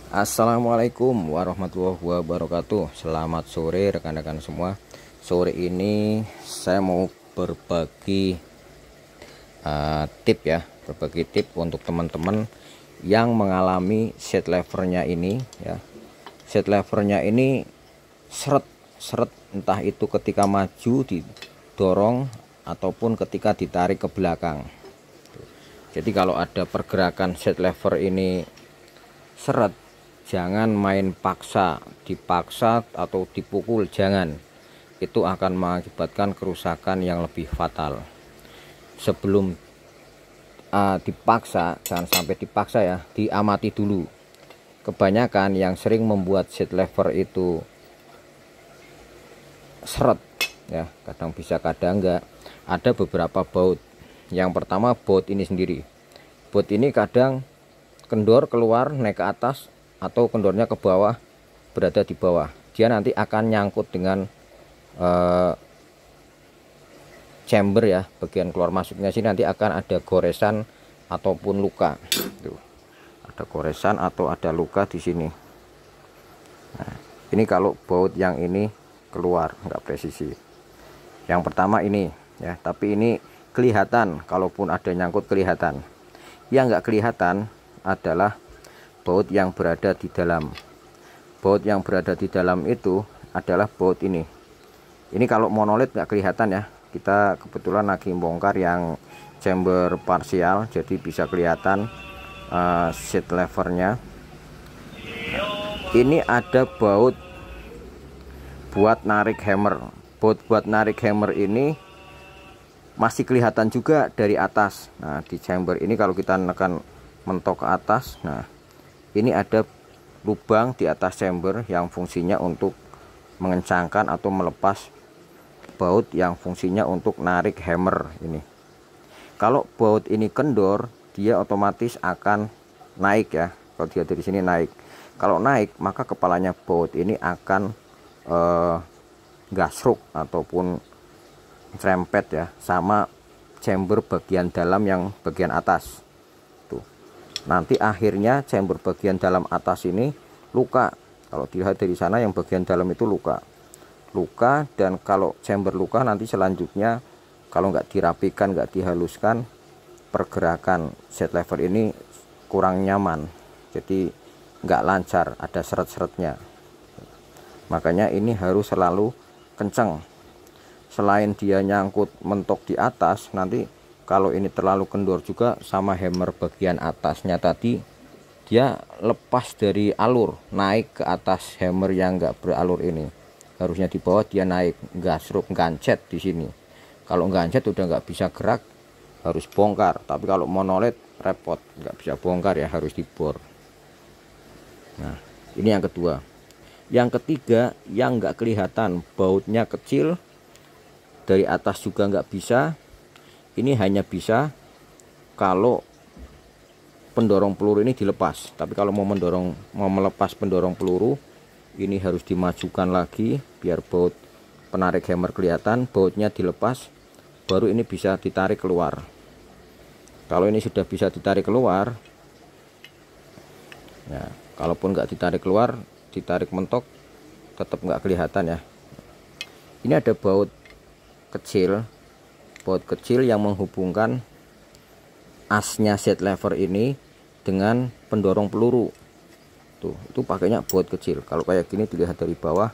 Assalamualaikum warahmatullahi wabarakatuh. Selamat sore rekan-rekan semua. Sore ini saya mau berbagi berbagi tip untuk teman-teman yang mengalami set levernya ini ya. Set levernya ini seret entah itu ketika maju didorong ataupun ketika ditarik ke belakang. Jadi kalau ada pergerakan set lever ini seret, jangan main paksa, dipaksa atau dipukul, jangan. Itu akan mengakibatkan kerusakan yang lebih fatal. Sebelum dipaksa, jangan sampai dipaksa ya, diamati dulu. Kebanyakan yang sering membuat set lever itu seret ya, kadang bisa kadang enggak, ada beberapa baut. Yang pertama baut ini sendiri. Baut ini kadang kendor keluar naik ke atas atau kendornya ke bawah, berada di bawah. Dia nanti akan nyangkut dengan chamber ya, bagian keluar masuknya sini nanti akan ada goresan ataupun luka. Tuh, ada goresan atau ada luka di sini. Nah, ini kalau baut yang ini keluar nggak presisi. Yang pertama ini ya, tapi ini kelihatan, kalaupun ada nyangkut kelihatan. Yang nggak kelihatan adalah baut yang berada di dalam. Baut yang berada di dalam itu adalah baut ini. Ini kalau monolit nggak kelihatan ya. Kita kebetulan lagi bongkar yang chamber parsial, jadi bisa kelihatan set levernya. Ini ada baut buat narik hammer. Baut buat narik hammer ini masih kelihatan juga dari atas. Nah, di chamber ini kalau kita menekan mentok ke atas, nah ini ada lubang di atas chamber yang fungsinya untuk mengencangkan atau melepas baut yang fungsinya untuk narik hammer ini. Kalau baut ini kendor, dia otomatis akan naik ya. Kalau dia dari sini naik, kalau naik maka kepalanya baut ini akan gasruk ataupun serempet ya sama chamber bagian dalam yang bagian atas. Nanti akhirnya chamber bagian dalam atas ini luka. Kalau dilihat dari sana yang bagian dalam itu luka, dan kalau chamber luka nanti selanjutnya kalau nggak dirapikan, nggak dihaluskan, pergerakan set lever ini kurang nyaman, jadi nggak lancar, ada seret-seretnya. Makanya ini harus selalu kenceng. Selain dia nyangkut mentok di atas, nanti kalau ini terlalu kendor juga sama hammer bagian atasnya tadi, dia lepas dari alur, naik ke atas hammer yang enggak beralur ini. Harusnya di bawah dia naik, gasruk, gancet di sini. Kalau gancet udah nggak bisa gerak, harus bongkar. Tapi kalau monolit repot, nggak bisa bongkar ya, harus dibor. Nah, ini yang kedua. Yang ketiga, yang nggak kelihatan, bautnya kecil, dari atas juga nggak bisa. Ini hanya bisa kalau pendorong peluru ini dilepas. Tapi kalau mau melepas pendorong peluru, ini harus dimajukan lagi biar baut penarik hammer kelihatan, bautnya dilepas, baru ini bisa ditarik keluar. Kalau ini sudah bisa ditarik keluar, ya, kalaupun nggak ditarik keluar, ditarik mentok, tetap nggak kelihatan ya. Ini ada baut kecil yang menghubungkan asnya set lever ini dengan pendorong peluru. Tuh, itu pakainya baut kecil. Kalau kayak gini dilihat dari bawah,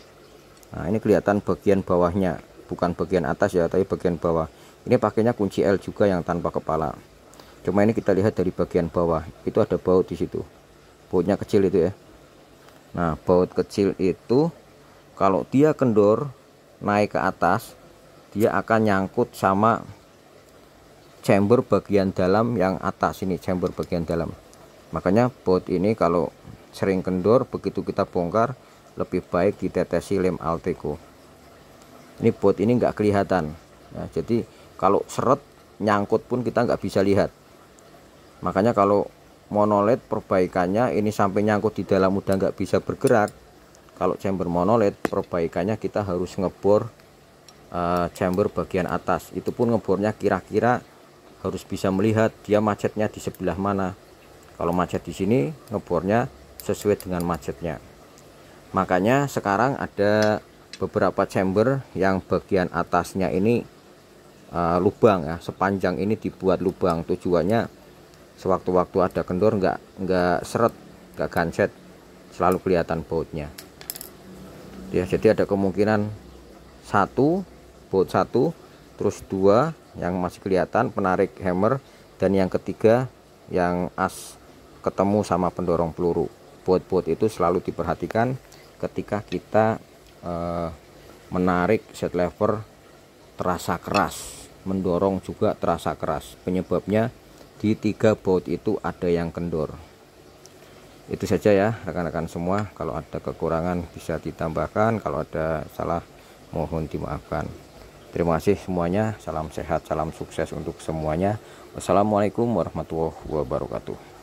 nah ini kelihatan bagian bawahnya, bukan bagian atas ya, tapi bagian bawah. Ini pakainya kunci L juga yang tanpa kepala. Cuma ini kita lihat dari bagian bawah, itu ada baut di situ. Bautnya kecil itu ya. Nah, baut kecil itu kalau dia kendor naik ke atas, dia akan nyangkut sama chamber bagian dalam yang atas ini, chamber bagian dalam. Makanya baut ini kalau sering kendor, begitu kita bongkar lebih baik ditetesi lem Alteco. Ini baut ini nggak kelihatan ya, jadi kalau seret nyangkut pun kita nggak bisa lihat. Makanya kalau monolit perbaikannya ini sampai nyangkut di dalam udah nggak bisa bergerak. Kalau chamber monolit perbaikannya kita harus ngebor chamber bagian atas. Itu pun ngebornya kira-kira harus bisa melihat dia macetnya di sebelah mana. Kalau macet di sini, ngebornya sesuai dengan macetnya. Makanya sekarang ada beberapa chamber yang bagian atasnya ini lubang ya, sepanjang ini dibuat lubang. Tujuannya sewaktu-waktu ada kendor nggak seret, nggak gancet, selalu kelihatan bautnya ya. Jadi ada kemungkinan baut satu, terus dua yang masih kelihatan penarik hammer, dan yang ketiga yang as ketemu sama pendorong peluru. Baut-baut itu selalu diperhatikan ketika kita menarik set lever, terasa keras, mendorong juga terasa keras. Penyebabnya di 3 baut itu ada yang kendor. Itu saja ya rekan-rekan semua. Kalau ada kekurangan bisa ditambahkan, kalau ada salah mohon dimaafkan. Terima kasih semuanya. Salam sehat, salam sukses untuk semuanya. Wassalamualaikum warahmatullahi wabarakatuh.